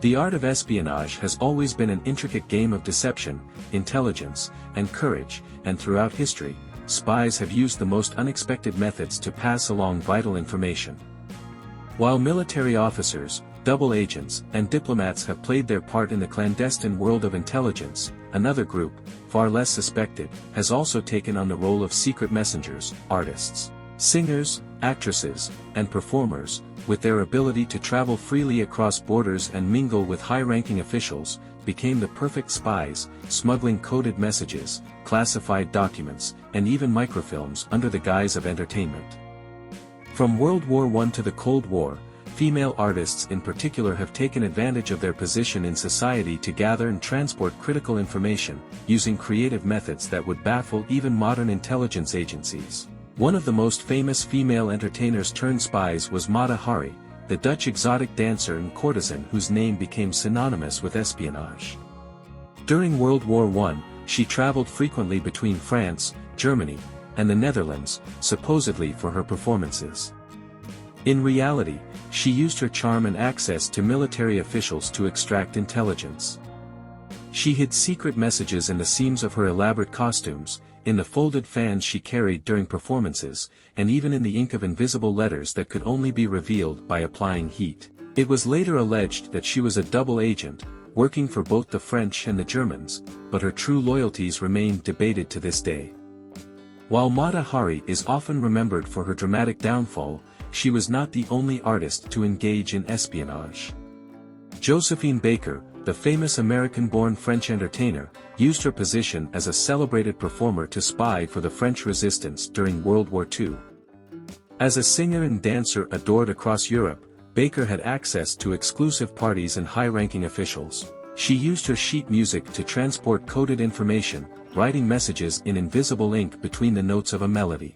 The art of espionage has always been an intricate game of deception, intelligence, and courage, and throughout history, spies have used the most unexpected methods to pass along vital information. While military officers, double agents, and diplomats have played their part in the clandestine world of intelligence, another group, far less suspected, has also taken on the role of secret messengers, artists, singers, actresses, and performers, with their ability to travel freely across borders and mingle with high-ranking officials, became the perfect spies, smuggling coded messages, classified documents, and even microfilms under the guise of entertainment. From World War I to the Cold War, female artists in particular have taken advantage of their position in society to gather and transport critical information, using creative methods that would baffle even modern intelligence agencies. One of the most famous female entertainers turned spies was Mata Hari, the Dutch exotic dancer and courtesan whose name became synonymous with espionage. During World War I, she traveled frequently between France, Germany, and the Netherlands, supposedly for her performances. In reality, she used her charm and access to military officials to extract intelligence. She hid secret messages in the seams of her elaborate costumes, in the folded fans she carried during performances, and even in the ink of invisible letters that could only be revealed by applying heat. It was later alleged that she was a double agent, working for both the French and the Germans, but her true loyalties remain debated to this day. While Mata Hari is often remembered for her dramatic downfall, she was not the only artist to engage in espionage. Josephine Baker, the famous American-born French entertainer, used her position as a celebrated performer to spy for the French resistance during World War II. As a singer and dancer adored across Europe, Baker had access to exclusive parties and high-ranking officials. She used her sheet music to transport coded information, writing messages in invisible ink between the notes of a melody.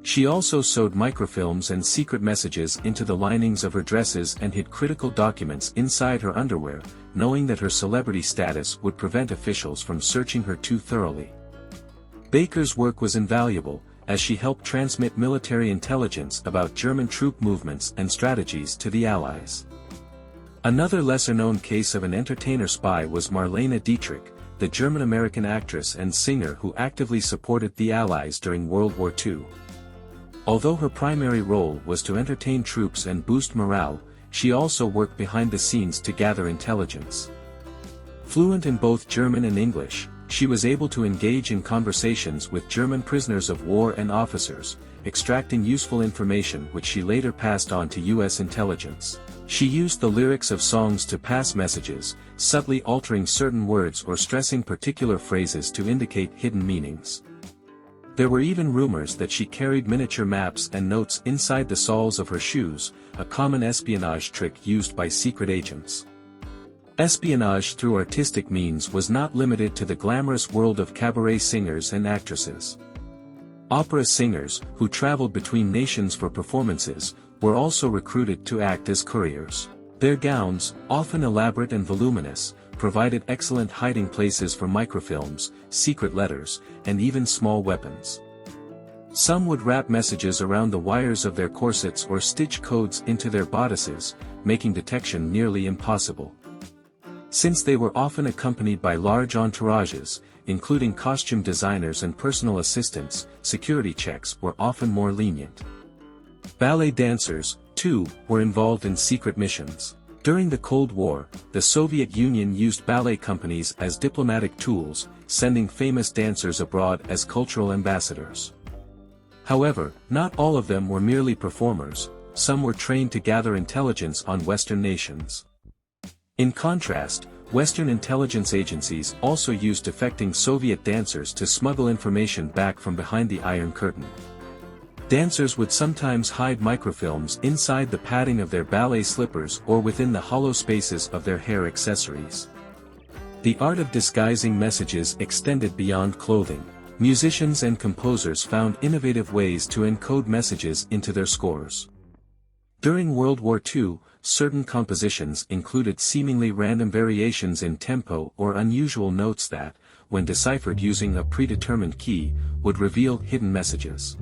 She also sewed microfilms and secret messages into the linings of her dresses and hid critical documents inside her underwear, knowing that her celebrity status would prevent officials from searching her too thoroughly. Baker's work was invaluable, as she helped transmit military intelligence about German troop movements and strategies to the Allies. Another lesser-known case of an entertainer spy was Marlene Dietrich, the German-American actress and singer who actively supported the Allies during World War II. Although her primary role was to entertain troops and boost morale, she also worked behind the scenes to gather intelligence. Fluent in both German and English, she was able to engage in conversations with German prisoners of war and officers, extracting useful information which she later passed on to U.S. intelligence. She used the lyrics of songs to pass messages, subtly altering certain words or stressing particular phrases to indicate hidden meanings. There were even rumors that she carried miniature maps and notes inside the soles of her shoes, a common espionage trick used by secret agents. Espionage through artistic means was not limited to the glamorous world of cabaret singers and actresses. Opera singers, who traveled between nations for performances, were also recruited to act as couriers. Their gowns, often elaborate and voluminous, provided excellent hiding places for microfilms, secret letters, and even small weapons. Some would wrap messages around the wires of their corsets or stitch codes into their bodices, making detection nearly impossible. Since they were often accompanied by large entourages, including costume designers and personal assistants, security checks were often more lenient. Ballet dancers, too, were involved in secret missions. During the Cold War, the Soviet Union used ballet companies as diplomatic tools, sending famous dancers abroad as cultural ambassadors. However, not all of them were merely performers, some were trained to gather intelligence on Western nations. In contrast, Western intelligence agencies also used defecting Soviet dancers to smuggle information back from behind the Iron Curtain. Dancers would sometimes hide microfilms inside the padding of their ballet slippers or within the hollow spaces of their hair accessories. The art of disguising messages extended beyond clothing. Musicians and composers found innovative ways to encode messages into their scores. During World War II, certain compositions included seemingly random variations in tempo or unusual notes that, when deciphered using a predetermined key, would reveal hidden messages.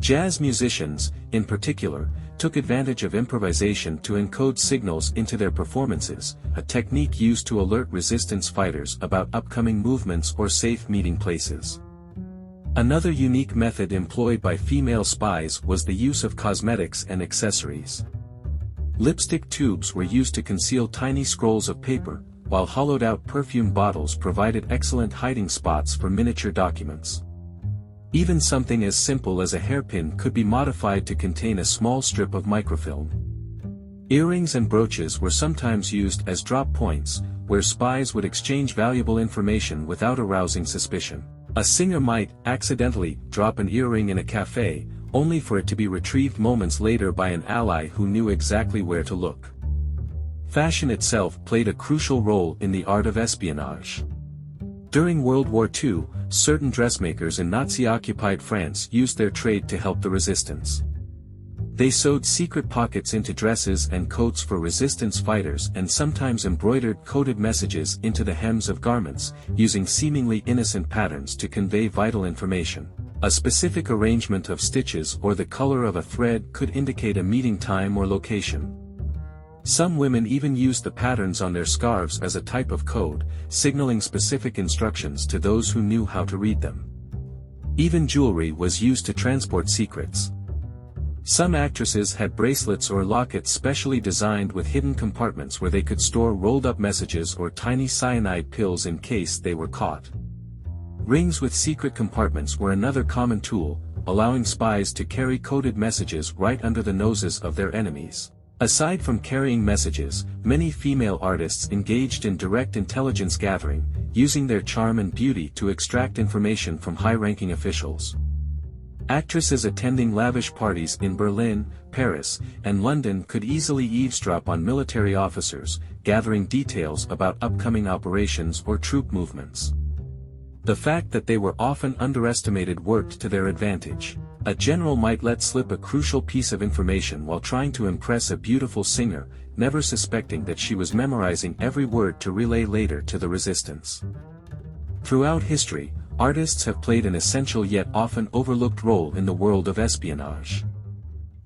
Jazz musicians, in particular, took advantage of improvisation to encode signals into their performances, a technique used to alert resistance fighters about upcoming movements or safe meeting places. Another unique method employed by female spies was the use of cosmetics and accessories. Lipstick tubes were used to conceal tiny scrolls of paper, while hollowed-out perfume bottles provided excellent hiding spots for miniature documents. Even something as simple as a hairpin could be modified to contain a small strip of microfilm. Earrings and brooches were sometimes used as drop points, where spies would exchange valuable information without arousing suspicion. A singer might accidentally drop an earring in a cafe, only for it to be retrieved moments later by an ally who knew exactly where to look. Fashion itself played a crucial role in the art of espionage. During World War II, certain dressmakers in Nazi-occupied France used their trade to help the resistance. They sewed secret pockets into dresses and coats for resistance fighters and sometimes embroidered coded messages into the hems of garments, using seemingly innocent patterns to convey vital information. A specific arrangement of stitches or the color of a thread could indicate a meeting time or location. Some women even used the patterns on their scarves as a type of code, signaling specific instructions to those who knew how to read them. Even jewelry was used to transport secrets. Some actresses had bracelets or lockets specially designed with hidden compartments where they could store rolled-up messages or tiny cyanide pills in case they were caught. Rings with secret compartments were another common tool, allowing spies to carry coded messages right under the noses of their enemies. Aside from carrying messages, many female artists engaged in direct intelligence gathering, using their charm and beauty to extract information from high-ranking officials. Actresses attending lavish parties in Berlin, Paris, and London could easily eavesdrop on military officers, gathering details about upcoming operations or troop movements. The fact that they were often underestimated worked to their advantage. A general might let slip a crucial piece of information while trying to impress a beautiful singer, never suspecting that she was memorizing every word to relay later to the resistance. Throughout history, artists have played an essential yet often overlooked role in the world of espionage.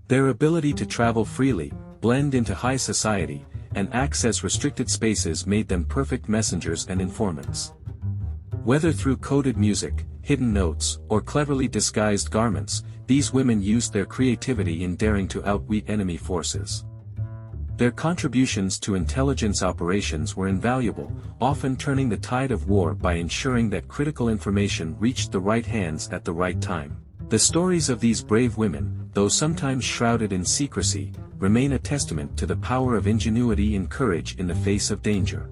Their ability to travel freely, blend into high society, and access restricted spaces made them perfect messengers and informants. Whether through coded music, hidden notes, or cleverly disguised garments, these women used their creativity in daring to outwit enemy forces. Their contributions to intelligence operations were invaluable, often turning the tide of war by ensuring that critical information reached the right hands at the right time. The stories of these brave women, though sometimes shrouded in secrecy, remain a testament to the power of ingenuity and courage in the face of danger.